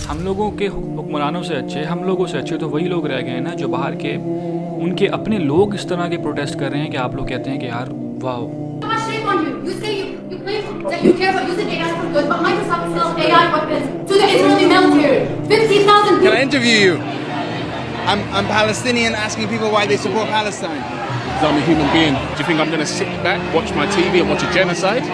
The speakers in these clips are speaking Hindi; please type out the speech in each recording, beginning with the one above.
हम लोगों के हुक्मरानों से अच्छे, हम लोगों से अच्छे तो वही लोग रह गए हैं ना जो बाहर के उनके अपने लोग इस तरह के प्रोटेस्ट कर रहे हैं कि आप लोग कहते हैं कि यार वाह। Can I interview you? I'm Palestinian, asking people why they support Palestine. Because I'm a human being. Do you think I'm going to sit back, watch my TV and watch a genocide?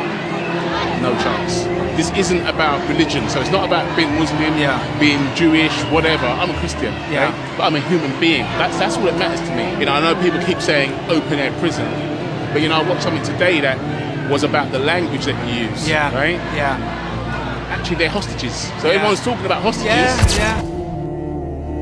No chance. This isn't about religion, so it's not about being Muslim, being Jewish, whatever. I'm a Christian, right? But I'm a human being. That's what it matters to me. You know, I know people keep saying open air prison, but you know, I watched something today that was about the language that you use, right? Actually, they're hostages. So everyone's talking about hostages.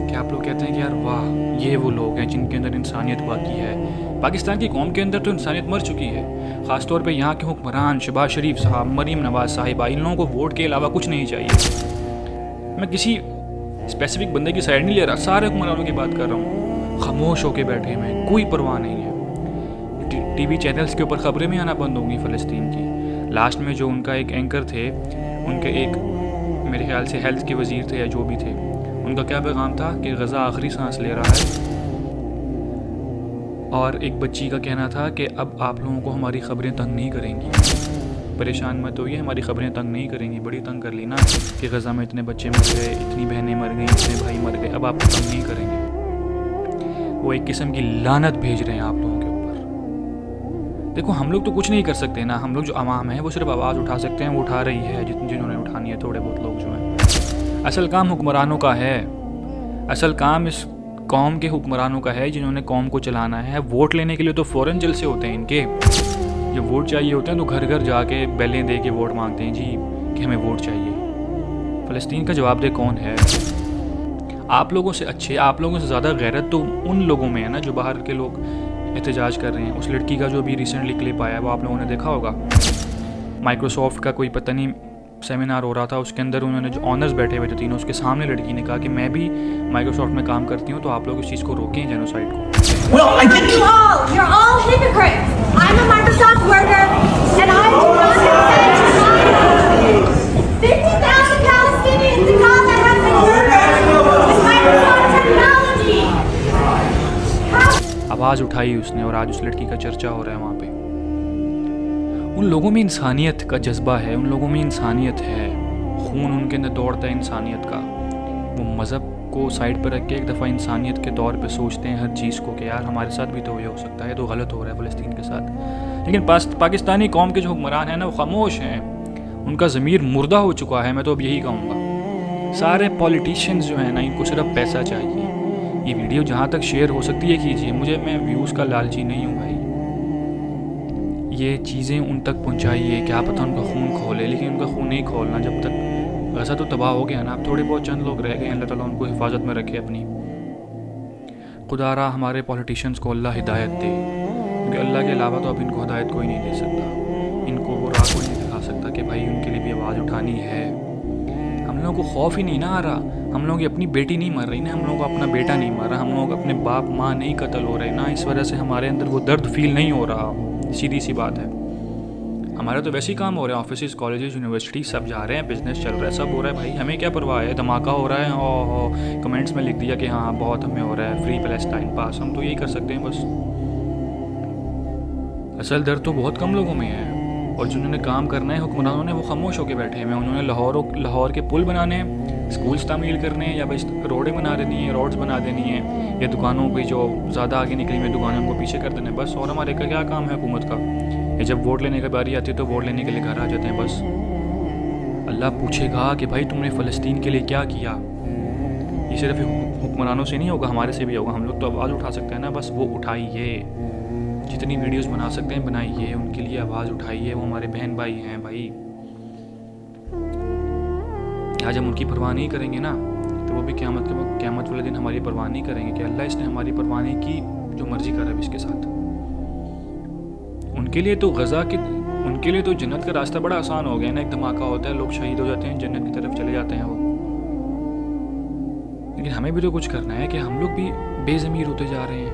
कि आप लोग कहते हैं कि यार वाह ये वो लोग हैं जिनके अंदर इंसानियत बाकी है। पाकिस्तान की कौम के अंदर तो इंसानियत मर चुकी है। ख़ासतौर पे यहाँ के हुक्मरान शहबाज शरीफ साहब, मरीम नवाज साहिबा, इन लोगों को वोट के अलावा कुछ नहीं चाहिए। मैं किसी स्पेसिफिक बंदे की साइड नहीं ले रहा, सारे हुक्मरानों की बात कर रहा हूँ। खामोश होकर बैठे हुए हैं, कोई परवाह नहीं है। टीवी चैनल्स के ऊपर ख़बरें भी आना बंद होंगी फ़लस्तीन की। लास्ट में जो उनका एक एंकर थे, उनके एक मेरे ख्याल से हेल्थ के वज़ीर थे या जो भी थे, उनका क्या पैगाम था कि गज़ा आखिरी सांस ले रहा है और एक बच्ची का कहना था कि अब आप लोगों को हमारी ख़बरें तंग नहीं करेंगी, परेशान मत होइए, हमारी ख़बरें तंग नहीं करेंगी। बड़ी तंग कर ली ना कि गज़ा में इतने बच्चे मर गए, इतनी बहनें मर गई, इतने भाई मर गए, अब आपको तंग नहीं करेंगे। वो एक किस्म की लानत भेज रहे हैं आप लोगों के ऊपर। देखो हम लोग तो कुछ नहीं कर सकते ना, हम लोग जो आवाम है वो सिर्फ आवाज़ उठा सकते हैं, वो उठा रही है जिन्होंने उठानी है, थोड़े बहुत लोग जो हैं। असल काम हुक्मरानों का है, असल काम इस कौम के हुक्मरानों का है जिन्होंने कौम को चलाना है। वोट लेने के लिए तो फ़ौरन जलसे होते हैं इनके, जब वोट चाहिए होते हैं तो घर घर जाके बैलें दे के वोट मांगते हैं जी कि हमें वोट चाहिए। फ़लस्तीन का जवाब दे कौन है? आप लोगों से अच्छे, आप लोगों से ज़्यादा गैरत तो उन लोगों में है ना जो बाहर के लोग एहतजाज कर रहे हैं। उस लड़की का जो भी रिसेंटली क्लिप आया है वो आप लोगों ने देखा होगा। माइक्रोसॉफ्ट का कोई पता नहीं सेमिनार हो रहा था, उसके अंदर उन्होंने जो ऑनर्स बैठे हुए थे तीनों, उसके सामने लड़की ने कहा कि मैं भी माइक्रोसॉफ्ट में काम करती हूँ, तो आप लोग इस चीज़ को रोकें, जेनोसाइड को। Well, I think you're all hypocrites. I'm a Microsoft worker, and I do not consent to 50,000 Palestinians in Gaza have been murdered with Microsoft technology. आवाज़ उठाई उसने और आज उस लड़की का चर्चा हो रहा है वहाँ पे। उन लोगों में इंसानियत का जज्बा है, उन लोगों में इंसानियत है, खून उनके अंदर दौड़ता है इंसानियत का। वो मज़हब को साइड पर रख के एक दफ़ा इंसानियत के तौर पे सोचते हैं हर चीज़ को कि यार हमारे साथ भी तो ये हो सकता है, तो गलत हो रहा है फ़लस्तीन के साथ। लेकिन पाकिस्तानी कौम के जो हुक्मरान हैं ना वो खामोश हैं, उनका ज़मीर मुर्दा हो चुका है। मैं तो अब यही कहूँगा, सारे पॉलिटिशियंस जो हैं ना इनको सिर्फ पैसा चाहिए। ये वीडियो जहाँ तक शेयर हो सकती है कीजिए, मैं व्यूज़ का लालची नहीं हूँ भाई। ये चीज़ें उन तक पहुँचाइए, क्या पता उनका खून खोले, लेकिन उनका खून नहीं खोलना जब तक। गज़ा तो तबाह हो गया ना, अब थोड़े बहुत चंद लोग रह गए, अल्लाह ताला उनको हिफाजत में रखे अपनी। खुदारा हमारे पॉलिटिशियंस को अल्लाह हिदायत दे, क्योंकि अल्लाह के अलावा तो अब इनको हिदायत कोई नहीं दे सकता, इनको वो राह कोई नहीं दिखा सकता कि भाई उनके लिए भी आवाज़ उठानी है। हम लोगों को खौफ ही नहीं ना आ रहा, हम लोग अपनी बेटी नहीं मर रही ना, हम लोगों को अपना बेटा नहीं मर रहा, हम लोग अपने बाप माँ नहीं कत्ल हो रहे ना, इस वजह से हमारे अंदर वो दर्द फील नहीं हो रहा। सीधी सी बात है, हमारे तो वैसे ही काम हो रहे हैं, ऑफिस कॉलेजेस यूनिवर्सिटी सब जा रहे हैं, बिजनेस चल रहा है, सब हो रहा है भाई, हमें क्या परवाह है? धमाका हो रहा है और कमेंट्स में लिख दिया कि हाँ बहुत हमें हो रहा है, फ्री पैलेस्टाइन पास, हम तो यही कर सकते हैं बस। असल दर्द तो बहुत कम लोगों में है, और जिन्होंने काम करना है हुक्मरानों ने वो खामोश होकर बैठे हैं। उन्होंने लाहौर के पुल बनाने हैं, स्कूल्स तामील करने हैं, या बस रोडें बना देनी है, रोड्स बना देनी है, या दुकानों की जो ज़्यादा आगे निकली हुई दुकानें उनको पीछे कर देना है बस। और हमारे का क्या काम है हुकूमत का? ये जब वोट लेने की बारी आती है तो वोट लेने के लिए घर आ जाते हैं बस। अल्लाह पूछेगा कि भाई तुमने फ़लस्तीन के लिए क्या किया? ये सिर्फ हुक्मरानों से नहीं होगा, हमारे से भी होगा। हम लोग तो आवाज़ उठा सकते हैं ना, बस वो उठाइए, जितनी वीडियोस बना सकते हैं बनाइए, उनके लिए आवाज़ उठाइए, वो हमारे बहन भाई हैं भाई। आज हम उनकी परवाह नहीं करेंगे ना, तो वो भी क़यामत वाले दिन हमारी परवाह नहीं करेंगे कि अल्लाह इसने हमारी परवाह नहीं की, जो मर्ज़ी कर रहा है इसके साथ। उनके लिए तो उनके लिए तो जन्नत का रास्ता बड़ा आसान हो गया ना, एक धमाका होता है, लोग शहीद हो जाते हैं, जन्नत की तरफ चले जाते हैं वो। लेकिन हमें भी तो कुछ करना है कि हम लोग भी बेज़मीर होते जा रहे हैं,